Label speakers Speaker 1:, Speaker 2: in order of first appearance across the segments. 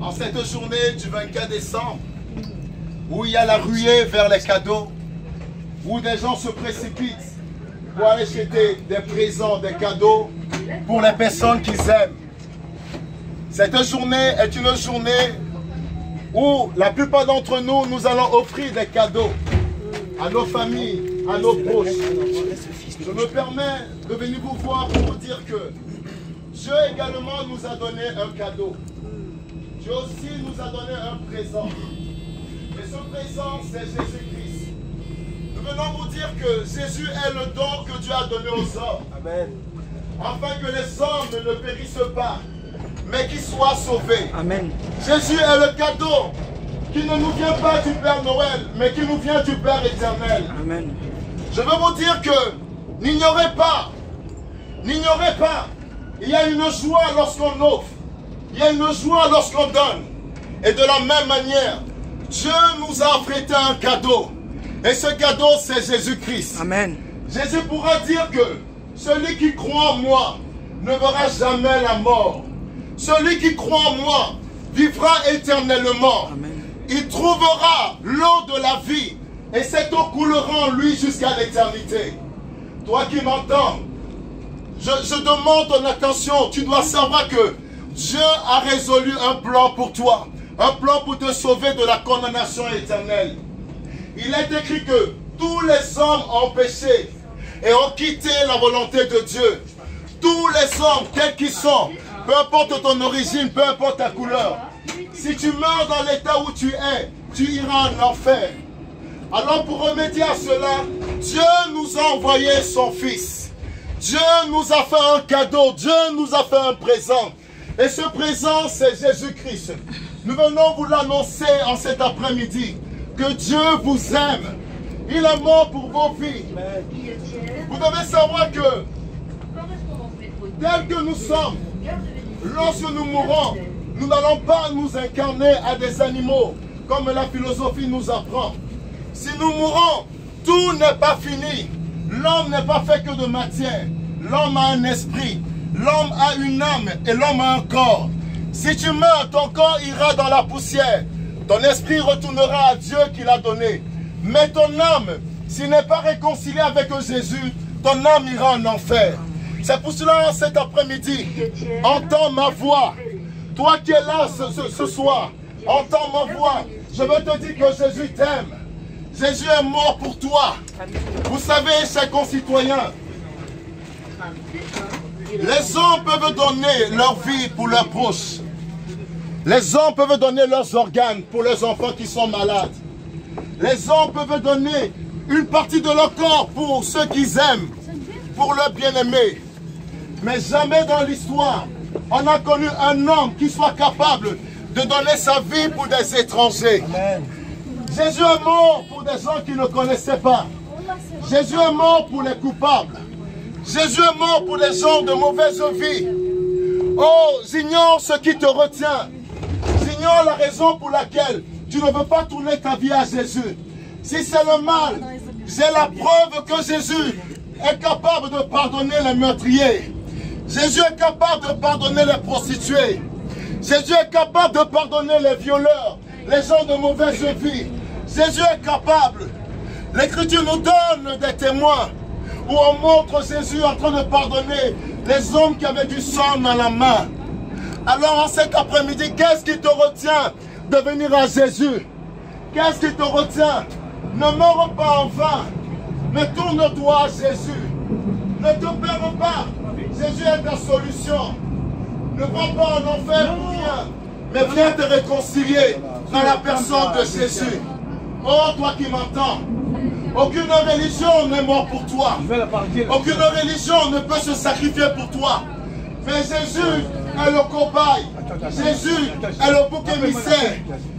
Speaker 1: En cette journée du 24 décembre, où il y a la ruée vers les cadeaux, où des gens se précipitent pour aller jeter des présents, des cadeaux pour les personnes qu'ils aiment. Cette journée est une journée où la plupart d'entre nous, nous allons offrir des cadeaux à nos familles, à nos proches. Je me permets de venir vous voir pour vous dire que Dieu également nous a donné un cadeau. Dieu aussi nous a donné un présent. Et ce présent, c'est Jésus-Christ. Nous venons vous dire que Jésus est le don que Dieu a donné aux hommes. Amen. Afin que les hommes ne périssent pas, mais qu'ils soient sauvés. Amen. Jésus est le cadeau qui ne nous vient pas du Père Noël, mais qui nous vient du Père éternel. Amen. Je veux vous dire que n'ignorez pas, il y a une joie lorsqu'on offre, il y a une joie lorsqu'on donne. Et de la même manière, Dieu nous a prêté un cadeau. Et ce cadeau, c'est Jésus-Christ. Amen. Jésus pourra dire que celui qui croit en moi ne verra jamais la mort. Celui qui croit en moi vivra éternellement. Amen. Il trouvera l'eau de la vie. Et cette eau coulera en lui jusqu'à l'éternité. Toi qui m'entends, je demande ton attention. Tu dois savoir que Dieu a résolu un plan pour toi. Un plan pour te sauver de la condamnation éternelle. Il est écrit que tous les hommes ont péché et ont quitté la volonté de Dieu. Tous les hommes, tels qu'ils sont, peu importe ton origine, peu importe ta couleur, si tu meurs dans l'état où tu es, tu iras en enfer. Alors pour remédier à cela, Dieu nous a envoyé son Fils. Dieu nous a fait un cadeau, Dieu nous a fait un présent. Et ce présent, c'est Jésus-Christ. Nous venons vous l'annoncer en cet après-midi, que Dieu vous aime. Il est mort pour vos vies. Vous devez savoir que, tel que nous sommes, lorsque nous mourrons, nous n'allons pas nous incarner à des animaux, comme la philosophie nous apprend. Si nous mourons, tout n'est pas fini. L'homme n'est pas fait que de matière. L'homme a un esprit, l'homme a une âme et l'homme a un corps. Si tu meurs, ton corps ira dans la poussière. Ton esprit retournera à Dieu qui l'a donné. Mais ton âme, s'il n'est pas réconcilié avec Jésus, ton âme ira en enfer. C'est pour cela, cet après-midi, entends ma voix. Toi qui es là ce soir, entends ma voix. Je veux te dire que Jésus t'aime. Jésus est mort pour toi. Vous savez, chers concitoyens, les hommes peuvent donner leur vie pour leurs proches. Les hommes peuvent donner leurs organes pour les enfants qui sont malades. Les hommes peuvent donner une partie de leur corps pour ceux qu'ils aiment, pour leurs bien-aimés. Mais jamais dans l'histoire, on a connu un homme qui soit capable de donner sa vie pour des étrangers. Amen. Jésus est mort pour des gens qui ne connaissaient pas. Jésus est mort pour les coupables. Jésus est mort pour les gens de mauvaise vie. Oh, j'ignore ce qui te retient. J'ignore la raison pour laquelle tu ne veux pas tourner ta vie à Jésus. Si c'est le mal, j'ai la preuve que Jésus est capable de pardonner les meurtriers. Jésus est capable de pardonner les prostituées. Jésus est capable de pardonner les violeurs, les gens de mauvaise vie. Jésus est capable. L'Écriture nous donne des témoins où on montre Jésus en train de pardonner les hommes qui avaient du sang dans la main. Alors en cet après-midi, qu'est-ce qui te retient de venir à Jésus? Qu'est-ce qui te retient? Ne meurs pas en vain, mais tourne-toi à Jésus. Ne te perds pas. Jésus est ta solution. Ne va pas en enfer pour rien, mais viens te réconcilier dans la personne de Jésus. Oh, toi qui m'entends, aucune religion n'est morte pour toi. Aucune religion ne peut se sacrifier pour toi. Mais Jésus est le cobaye. Jésus est le bouc émissaire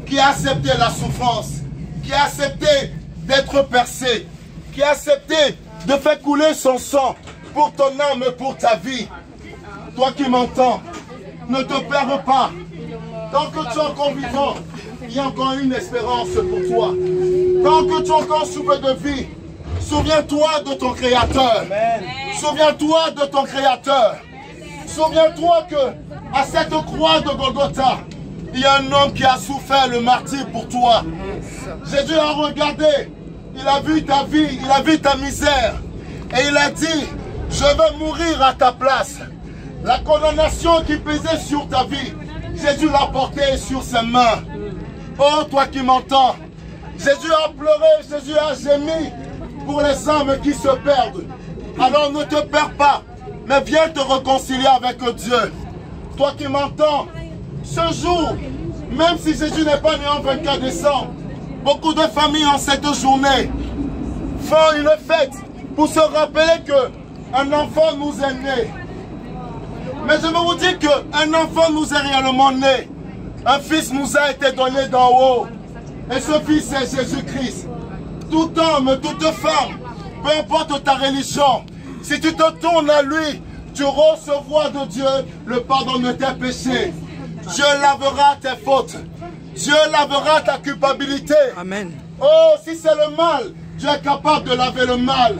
Speaker 1: qui a accepté la souffrance, qui a accepté d'être percé, qui a accepté de faire couler son sang pour ton âme, pour ta vie. Toi qui m'entends, ne te perds pas. Tant que tu es encore vivant, il y a encore une espérance pour toi. Tant que tu es encore souffle de vie, souviens-toi de ton Créateur. Souviens-toi de ton Créateur. Souviens-toi que à cette croix de Golgotha, Il y a un homme qui a souffert le martyre pour toi. Jésus a regardé, il a vu ta vie, il a vu ta misère. Et il a dit, je vais mourir à ta place. La condamnation qui pesait sur ta vie, Jésus l'a portée sur ses mains. Oh, toi qui m'entends, Jésus a pleuré, Jésus a gémi pour les âmes qui se perdent. Alors ne te perds pas, mais viens te réconcilier avec Dieu. Toi qui m'entends, ce jour, même si Jésus n'est pas né en 24 décembre, beaucoup de familles en cette journée font une fête pour se rappeler qu'un enfant nous est né. Mais je veux vous dire qu'un enfant nous est réellement né. Un fils nous a été donné d'en haut. Et ce fils est Jésus-Christ. Tout homme, toute femme, peu importe ta religion, si tu te tournes à lui, tu recevras de Dieu le pardon de tes péchés. Dieu lavera tes fautes. Dieu lavera ta culpabilité.
Speaker 2: Amen.
Speaker 1: Oh, si c'est le mal, Dieu est capable de laver le mal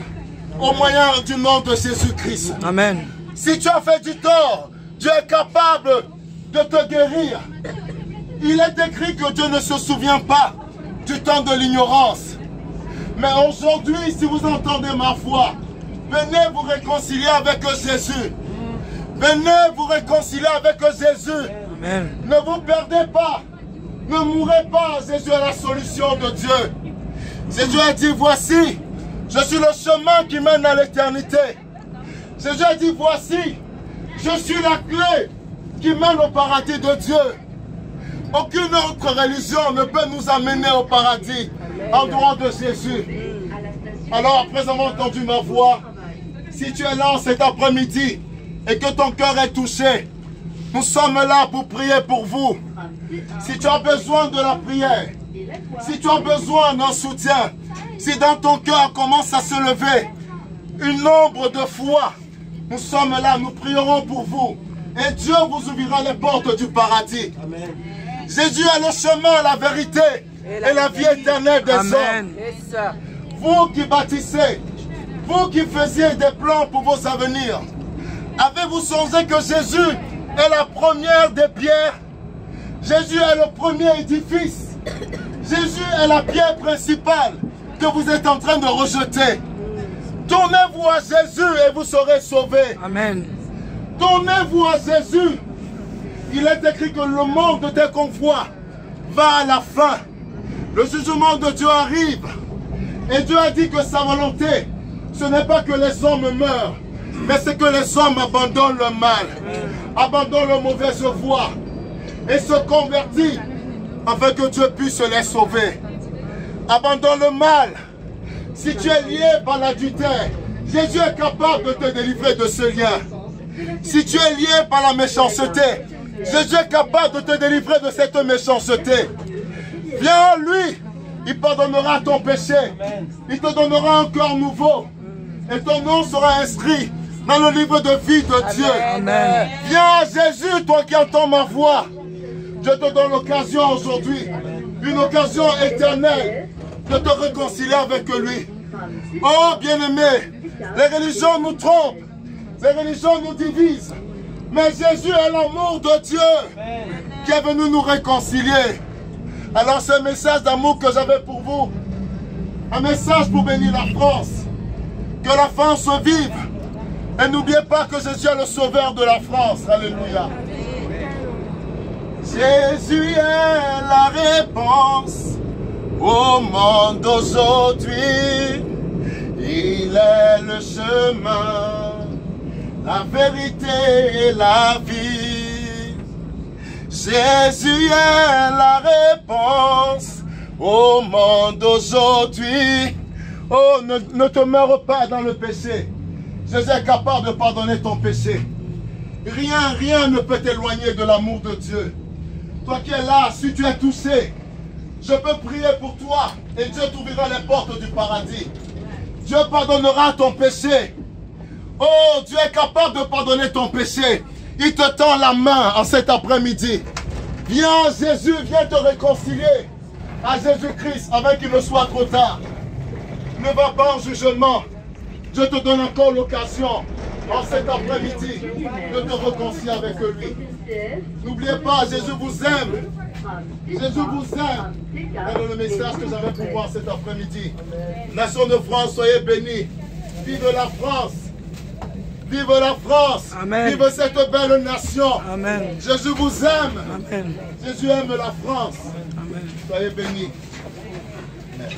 Speaker 1: au moyen du nom de Jésus-Christ.
Speaker 2: Amen.
Speaker 1: Si tu as fait du tort, Dieu est capable de te guérir. Il est écrit que Dieu ne se souvient pas du temps de l'ignorance. Mais aujourd'hui, si vous entendez ma voix, venez vous réconcilier avec Jésus. Venez vous réconcilier avec Jésus.
Speaker 2: Amen.
Speaker 1: Ne vous perdez pas. Ne mourrez pas. Jésus est la solution de Dieu. Jésus a dit, voici, je suis le chemin qui mène à l'éternité. Jésus a dit, voici, je suis la clé qui mène au paradis de Dieu. Aucune autre religion ne peut nous amener au paradis en dehors de Jésus. Alors, après avoir entendu ma voix, si tu es là cet après-midi et que ton cœur est touché, nous sommes là pour prier pour vous. Si tu as besoin de la prière, si tu as besoin d'un soutien, si dans ton cœur commence à se lever une ombre de foi, nous sommes là, nous prierons pour vous. Et Dieu vous ouvrira les portes du paradis. Amen. Jésus est le chemin, la vérité et la vie éternelle des hommes. Vous qui bâtissez, vous qui faisiez des plans pour vos avenirs, avez-vous songé que Jésus est la première des pierres? Jésus est le premier édifice. Jésus est la pierre principale que vous êtes en train de rejeter. Tournez-vous à Jésus et vous serez sauvés.
Speaker 2: Amen.
Speaker 1: Tournez-vous à Jésus. Il est écrit que le monde des convois va à la fin. Le jugement de Dieu arrive. Et Dieu a dit que sa volonté, ce n'est pas que les hommes meurent, mais c'est que les hommes abandonnent le mal, abandonnent la mauvaise voie et se convertissent afin que Dieu puisse les sauver. Abandonne le mal. Si tu es lié par l'adultère, Jésus est capable de te délivrer de ce lien. Si tu es lié par la méchanceté, Jésus est capable de te délivrer de cette méchanceté. Viens à lui, il pardonnera ton péché. Il te donnera un cœur nouveau. Et ton nom sera inscrit dans le livre de vie de Dieu.
Speaker 2: Amen.
Speaker 1: Viens à Jésus, toi qui entends ma voix. Je te donne l'occasion aujourd'hui, une occasion éternelle, de te réconcilier avec lui. Oh bien-aimé, les religions nous trompent, les religions nous divisent. Mais Jésus est l'amour de Dieu qui est venu nous réconcilier. Alors ce message d'amour que j'avais pour vous, un message pour bénir la France, que la France vive. Et n'oubliez pas que Jésus est le sauveur de la France. Alléluia. Jésus est la réponse au monde d'aujourd'hui. Il est le chemin, la vérité et la vie. Jésus est la réponse au monde d'aujourd'hui. Oh, ne te meurs pas dans le péché. Jésus est capable de pardonner ton péché. Rien ne peut t'éloigner de l'amour de Dieu. Toi qui es là, si tu es touché, je peux prier pour toi et Dieu t'ouvrira les portes du paradis. Dieu pardonnera ton péché. Oh, Dieu est capable de pardonner ton péché. Il te tend la main en cet après-midi. Viens Jésus, viens te réconcilier à Jésus-Christ avant qu'il ne soit trop tard. Ne va pas en jugement. Dieu te donne encore l'occasion en cet après-midi de te réconcilier avec lui. N'oubliez pas, Jésus vous aime Jésus vous aime. C'est le message que j'avais pour voir cet après-midi. Nation de France, soyez bénis. Vive la France. Vive la France.
Speaker 2: Amen.
Speaker 1: Vive cette belle nation.
Speaker 2: Amen.
Speaker 1: Jésus vous aime.
Speaker 2: Amen.
Speaker 1: Jésus aime la France.
Speaker 2: Amen.
Speaker 1: Soyez bénis. Amen.